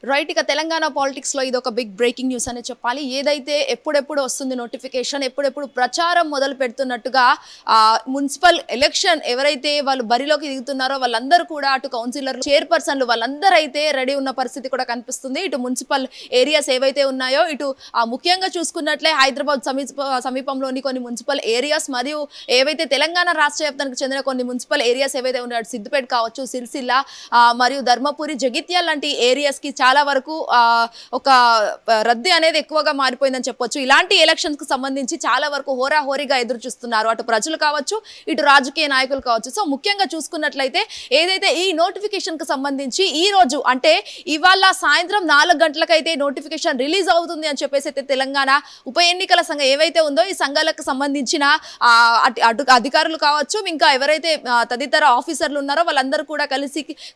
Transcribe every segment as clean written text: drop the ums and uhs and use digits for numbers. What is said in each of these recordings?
Right. ఇక Telangana politics లో ఇది ఒక బిగ్ బ్రేకింగ్ న్యూస్ అని చెప్పాలి. ఏదైతే ఎప్పుడెప్పుడు వస్తుంది నోటిఫికేషన్, ఎప్పుడెప్పుడు ప్రచారం మొదలు పెడుతున్నట్టుగా మున్సిపల్ ఎలక్షన్ ఎవరైతే వాళ్ళు బరిలోకి దిగుతున్నారో వాళ్ళందరూ కూడా అటు కౌన్సిలర్లు, చైర్పర్సన్లు వాళ్ళందరూ అయితే రెడీ ఉన్న పరిస్థితి కూడా కనిపిస్తుంది. ఇటు మున్సిపల్ ఏరియాస్ ఏవైతే ఉన్నాయో, ఇటు ముఖ్యంగా చూసుకున్నట్లే హైదరాబాద్ సమీపంలోని కొన్ని మున్సిపల్ ఏరియాస్ మరియు ఏవైతే తెలంగాణ రాష్ట్ర వ్యాప్తానికి చెందిన కొన్ని మున్సిపల్ ఏరియాస్ ఏవైతే ఉన్నాయో, సిద్దిపేట కావచ్చు, సిరిసిల్ల మరియు ధర్మపురి, జగిత్యాల లాంటి ఏరియాస్ కి చాలా వరకు ఒక రద్దీ అనేది ఎక్కువగా మారిపోయిందని చెప్పొచ్చు. ఇలాంటి ఎలక్షన్స్ కు సంబంధించి చాలా వరకు హోరాహోరీగా ఎదురు చూస్తున్నారు అటు ప్రజలు కావచ్చు, ఇటు రాజకీయ నాయకులు కావచ్చు. సో ముఖ్యంగా చూసుకున్నట్లయితే ఏదైతే ఈ నోటిఫికేషన్ కు సంబంధించి ఈ రోజు అంటే ఇవాళ సాయంత్రం 4 గంటలకైతే నోటిఫికేషన్ రిలీజ్ అవుతుంది అని చెప్పేసి అయితే తెలంగాణ ఉప ఎన్నికల సంఘం ఏవైతే ఉందో ఈ సంఘాలకు సంబంధించిన అధికారులు కావచ్చు, ఇంకా ఎవరైతే తదితర ఆఫీసర్లు ఉన్నారో వాళ్ళందరూ కూడా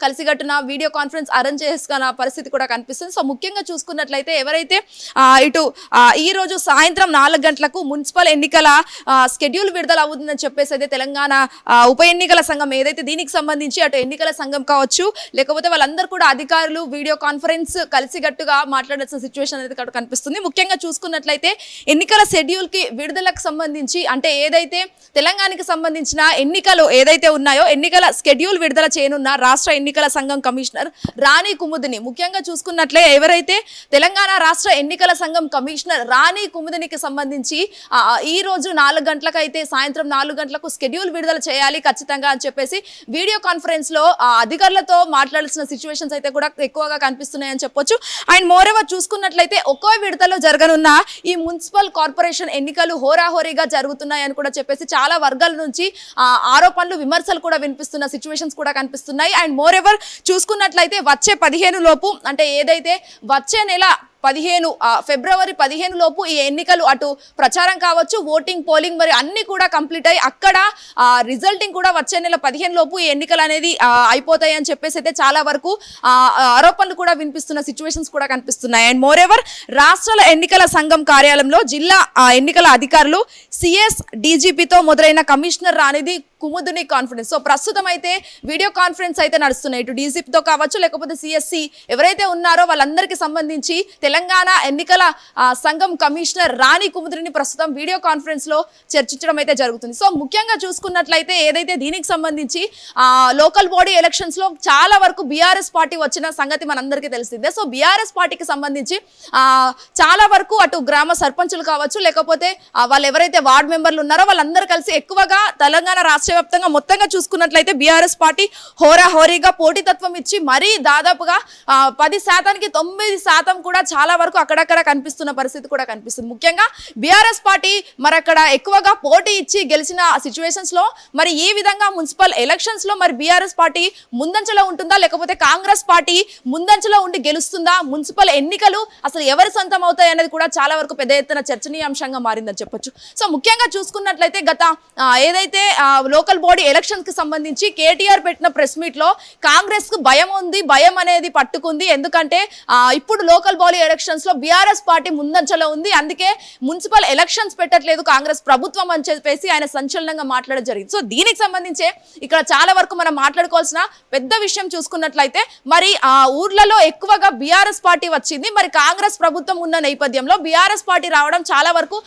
కలిసిగట్టున వీడియో కాన్ఫరెన్స్ అరేంజ్ చేసుకున్న పరిస్థితి కూడా కనిపిస్తుంది. సో ముఖ్యంగా చూసుకున్నట్లయితే ఎవరైతే ఇటు ఈ రోజు సాయంత్రం 4 గంటలకు మున్సిపల్ ఎన్నికల షెడ్యూల్ విడుదల అవుతుందని చెప్పేసి అయితే తెలంగాణ ఉప ఎన్నికల సంఘం ఏదైతే దీనికి సంబంధించి అటు ఎన్నికల సంఘం కావచ్చు, లేకపోతే వాళ్ళందరూ కూడా అధికారులు వీడియో కాన్ఫరెన్స్ కలిసిగట్టుగా మాట్లాడాల్సిన సిచ్యువేషన్ అనేది ఇక్కడ కనిపిస్తుంది. ముఖ్యంగా చూసుకున్నట్లయితే ఎన్నికల షెడ్యూల్ కి విడుదలకు సంబంధించి అంటే ఏదైతే తెలంగాణకి సంబంధించిన ఎన్నికలు ఏదైతే ఉన్నాయో ఎన్నికల షెడ్యూల్ విడుదల చేయనున్న రాష్ట్ర ఎన్నికల సంఘం కమిషనర్ రాణి కుముదిని, ముఖ్యంగా చూసుకున్నట్లే ఎవరైతే తెలంగాణ రాష్ట్ర ఎన్నికల సంఘం కమిషనర్ రాణి కుముదినికి సంబంధించి ఈ రోజు 4 గంటలకైతే సాయంత్రం 4 గంటలకు షెడ్యూల్ విడుదల చేయాలి ఖచ్చితంగా అని చెప్పేసి వీడియో కాన్ఫరెన్స్ లో అధికారులతో మాట్లాడాల్సిన సిచ్యువేషన్స్ అయితే కూడా ఎక్కువగా కనిపిస్తున్నాయని చెప్పొచ్చు. అండ్ మోరెవర్ చూసుకున్నట్లయితే ఒక్కో విడతలో జరగనున్న ఈ మున్సిపల్ కార్పొరేషన్ ఎన్నికలు హోరాహోరీగా జరుగుతున్నాయని కూడా చెప్పేసి చాలా వర్గాల నుంచి ఆరోపణలు, విమర్శలు కూడా వినిపిస్తున్న సిచ్యువేషన్స్ కూడా కనిపిస్తున్నాయి. అండ్ మోరెవర్ చూసుకున్నట్లయితే వచ్చే 15 లోపు అంటే ఏదైతే వచ్చే నెల 15 ఫిబ్రవరి 15 లోపు ఈ ఎన్నికలు అటు ప్రచారం కావచ్చు, ఓటింగ్, పోలింగ్ మరి అన్ని కూడా కంప్లీట్ అయ్యి అక్కడ రిజల్టింగ్ కూడా వచ్చే నెల 15 లోపు ఈ ఎన్నికలు అనేది అయిపోతాయి అని చెప్పేసి అయితే చాలా వరకు ఆరోపణలు కూడా వినిపిస్తున్న సిచ్యువేషన్స్ కూడా కనిపిస్తున్నాయి. అండ్ మోరెవర్ రాష్ట్రాల ఎన్నికల సంఘం కార్యాలయంలో జిల్లా ఎన్నికల అధికారులు, సిఎస్, డీజీపీతో మొదలైన కమిషనర్ రానిది కుముదిని కాన్ఫరెన్స్. సో ప్రస్తుతం అయితే వీడియో కాన్ఫరెన్స్ అయితే నడుస్తున్నాయి. ఇటు డీజీపీతో కావచ్చు, లేకపోతే సిఎస్సి ఎవరైతే ఉన్నారో వాళ్ళందరికీ సంబంధించి తెలంగాణ ఎన్నికల సంఘం కమిషనర్ రాణి కుముదిని ప్రస్తుతం వీడియో కాన్ఫరెన్స్ లో చర్చించడం అయితే జరుగుతుంది. సో ముఖ్యంగా చూసుకున్నట్లయితే ఏదైతే దీనికి సంబంధించి లోకల్ బాడీ ఎలక్షన్స్ లో చాలా వరకు బీఆర్ఎస్ పార్టీ వచ్చిన సంగతి మనందరికీ తెలిసిందే. సో బీఆర్ఎస్ పార్టీకి సంబంధించి చాలా వరకు అటు గ్రామ సర్పంచులు కావచ్చు, లేకపోతే వాళ్ళు ఎవరైతే వార్డు మెంబర్లు ఉన్నారో వాళ్ళందరూ కలిసి ఎక్కువగా తెలంగాణ రాష్ట్ర వ్యాప్తంగా మొత్తంగా చూసుకున్నట్లయితే బీఆర్ఎస్ పార్టీ హోరాహోరీగా పోటీతత్వం ఇచ్చి మరీ దాదాపుగా 10%కి 9% కూడా చాలా వరకు అక్కడక్కడ కనిపిస్తున్న పరిస్థితి కూడా కనిపిస్తుంది. ముఖ్యంగా బీఆర్ఎస్ పార్టీ మరి అక్కడ ఎక్కువగా పోటీ ఇచ్చి గెలిచిన సిచ్యువేషన్స్ లో మరి ఈ విధంగా మున్సిపల్ ఎలక్షన్స్ లో మరి బీఆర్ఎస్ పార్టీ ముందంజలో ఉంటుందా, లేకపోతే కాంగ్రెస్ పార్టీ ముందంజలో ఉండి గెలుస్తుందా, మున్సిపల్ ఎన్నికలు అసలు ఎవరి సొంతం అవుతాయి అనేది కూడా చాలా వరకు పెద్ద ఎత్తున చర్చనీయాంశంగా మారిందని చెప్పొచ్చు. సో ముఖ్యంగా చూసుకున్నట్లయితే గత ఏదైతే లోకల్ బాడీ ఎలక్షన్స్ కి సంబంధించి కేటీఆర్ పెట్టిన ప్రెస్ మీట్ లో కాంగ్రెస్ కు భయం ఉంది, భయం అనేది పట్టుకుంది. ఎందుకంటే ఇప్పుడు లోకల్ బాడీ ఎలక్షన్స్ లో బీఆర్ఎస్ పార్టీ ముందంచలో ఉంది, అందుకే మున్సిపల్ ఎలక్షన్స్ పెట్టట్లేదు కాంగ్రెస్ ప్రభుత్వం అని చెప్పేసి ఆయన సంచలనంగా మాట్లాడడం జరిగింది. సో దీనికి సంబంధించి ఇక్కడ చాలా వరకు మనం మాట్లాడుకోవాల్సిన పెద్ద విషయం చూసుకున్నట్లయితే మరి ఊర్లలో ఎక్కువగా బీఆర్ఎస్ పార్టీ వచ్చింది. మరి కాంగ్రెస్ ప్రభుత్వం ఉన్న నేపథ్యంలో బీఆర్ఎస్ పార్టీ రావడం చాలా వరకు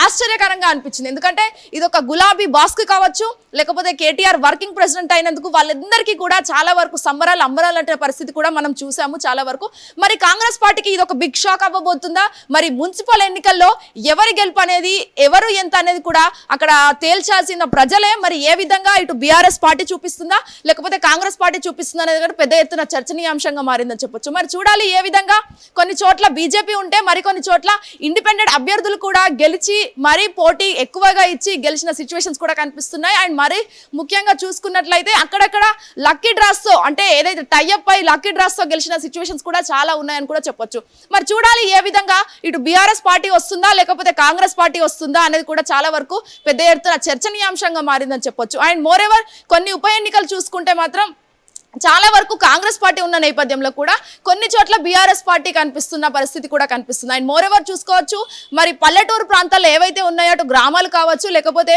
ఆశ్చర్యకరంగా అనిపించింది. ఎందుకంటే ఇది ఒక గులాబీ బాస్క్ కావచ్చు, లేకపోతే కేటీఆర్ వర్కింగ్ ప్రెసిడెంట్ అయినందుకు వాళ్ళందరికీ కూడా చాలా వరకు సంబరాలు అంబరాలు అంటే పరిస్థితి కూడా మనం చూసాము చాలా వరకు. మరి కాంగ్రెస్ పార్టీకి ఇది ఒక బిగ్ షాక్ అవ్వబోతుందా? మరి మున్సిపల్ ఎన్నికల్లో ఎవరి గెలుపు అనేది, ఎవరు ఎంత అనేది కూడా అక్కడ తేల్చాల్సిన ప్రజలే. మరి ఏ విధంగా ఇటు బీఆర్ఎస్ పార్టీ చూపిస్తుందా, లేకపోతే కాంగ్రెస్ పార్టీ చూపిస్తుందా అనేది కూడా పెద్ద ఎత్తున చర్చనీయాంశంగా మారిందని చెప్పొచ్చు. మరి చూడాలి ఏ విధంగా. కొన్ని చోట్ల బీజేపీ ఉంటే మరికొన్ని చోట్ల ఇండిపెండెంట్ అభ్యర్థులు కూడా గెలిచి మరీ పోటీ ఎక్కువగా ఇచ్చి గెలిచిన సిచ్యువేషన్స్ కూడా కనిపిస్తున్నాయి. అండ్ మరి ముఖ్యంగా చూసుకున్నట్లయితే అక్కడక్కడ లక్కీ డ్రాస్ తో అంటే ఏదైతే టైఅప్ అయి లక్కీ డ్రాస్ తో గెలిచిన సిచ్యువేషన్స్ కూడా చాలా ఉన్నాయని కూడా చెప్పొచ్చు. మరి చూడాలి ఏ విధంగా ఇటు బీఆర్ఎస్ పార్టీ వస్తుందా, లేకపోతే కాంగ్రెస్ పార్టీ వస్తుందా అనేది కూడా చాలా వరకు పెద్ద ఎత్తున చర్చనీయాంశంగా మారిందని చెప్పొచ్చు. అండ్ మోరెవర్ కొన్ని ఉప ఎన్నికలు చూసుకుంటే మాత్రం చాలా వరకు కాంగ్రెస్ పార్టీ ఉన్న నేపథ్యంలో కూడా కొన్ని చోట్ల బీఆర్ఎస్ పార్టీ కనిపిస్తున్న పరిస్థితి కూడా కనిపిస్తుంది. అండ్ మోర్ ఎవర్ చూసుకోవచ్చు, మరి పల్లెటూరు ప్రాంతాల్లో ఏవైతే ఉన్నాయో అటు గ్రామాలు కావచ్చు, లేకపోతే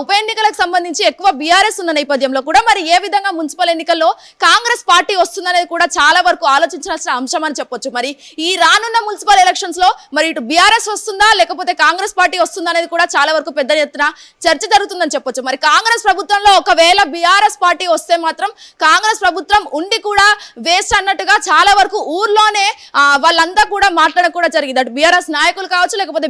ఉప ఎన్నికలకు సంబంధించి ఎక్కువ బీఆర్ఎస్ ఉన్న నేపథ్యంలో కూడా మరి ఏ విధంగా మున్సిపల్ ఎన్నికల్లో కాంగ్రెస్ పార్టీ వస్తుందనేది కూడా చాలా వరకు ఆలోచించాల్సిన అంశం అని చెప్పొచ్చు. మరి ఈ రానున్న మున్సిపల్ ఎలక్షన్స్ లో మరి ఇటు బీఆర్ఎస్ వస్తుందా లేకపోతే కాంగ్రెస్ పార్టీ వస్తుందా అనేది కూడా చాలా వరకు పెద్ద ఎత్తున చర్చ జరుగుతుందని చెప్పొచ్చు. మరి కాంగ్రెస్ ప్రభుత్వంలో ఒకవేళ బీఆర్ఎస్ పార్టీ వస్తే మాత్రం కాంగ్రెస్ ప్రభుత్వం ఉండి కూడా వేస్ట్ అన్నట్టుగా చాలా వరకు ఊర్లోనే వాళ్ళంతా కూడా మాట్లాడడం కూడా జరిగింది. అటు బీఆర్ఎస్ నాయకులు కావచ్చు, లేకపోతే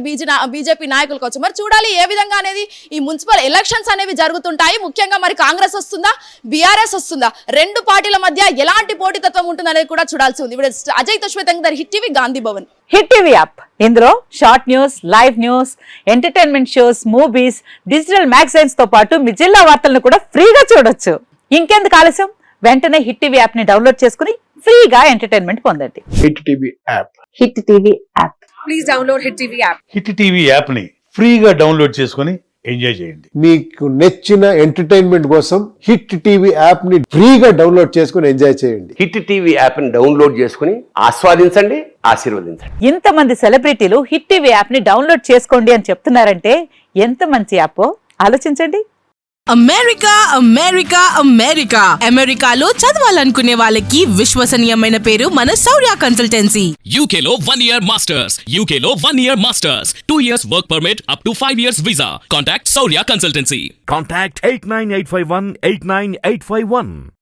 బీజేపీ నాయకులు కావచ్చు. మరి చూడాలి ఏ విధంగా అనేది ఈ మున్సిపల్ ఎలక్షన్స్ అనేవి జరుగుతుంటాయి. ముఖ్యంగా మరి కాంగ్రెస్ వస్తుందా బీఆర్ఎస్ వస్తుందా, రెండు పార్టీల మధ్య ఎలాంటి పోటీతత్వం ఉంటుంది అనేది కూడా చూడాల్సి ఉంది. ఇప్పుడు అజయ్ శ్వేతంగా hit TV Gandhi Bhavan. Hit TV app, ఇందులో short news, live news, entertainment shows, movies, digital magazines తో పాటు మీ జిల్లా వార్తలను కూడా ఫ్రీగా చూడొచ్చు. ఇంకెందుకు ఆలస్యం, వెంటనే హిట్ టీవీ యాప్ ని డౌన్లోడ్ చేసుకుని ఫ్రీగా ఎంటర్టైన్మెంట్ పొందండి. Hit TV app. Hit TV app. Please download hit TV app. Hit TV app ని ఫ్రీగా డౌన్లోడ్ చేసుకుని ఎంజాయ్ చేయండి. మీకు నచ్చిన ఎంటర్టైన్మెంట్ కోసం హిట్ టీవీ యాప్ ని ఫ్రీగా డౌన్లోడ్ చేసుకుని ఎంజాయ్ చేయండి. హిట్ టీవీ యాప్ ని డౌన్లోడ్ చేసుకుని ఆస్వాదించండి, ఆశీర్వదించండి. ఇంతమంది సెలబ్రిటీలు హిట్ టీవీ యాప్ ని డౌన్లోడ్ చేసుకోండి అని చెప్తున్నారంటే ఎంత మంచి యాప్ ఆలోచించండి. అమెరికా అమెరికా అమెరికా అమెరికాలో చదవాలనుకునే వాళ్ళకి విశ్వసనీయమైన పేరు మన శౌర్య కన్సల్టెన్సీ. UK లో 1 year masters. UK లో 1 year masters. 2 years work permit up to 5 years visa. Contact Saurya Consultancy. Contact 89851 89851.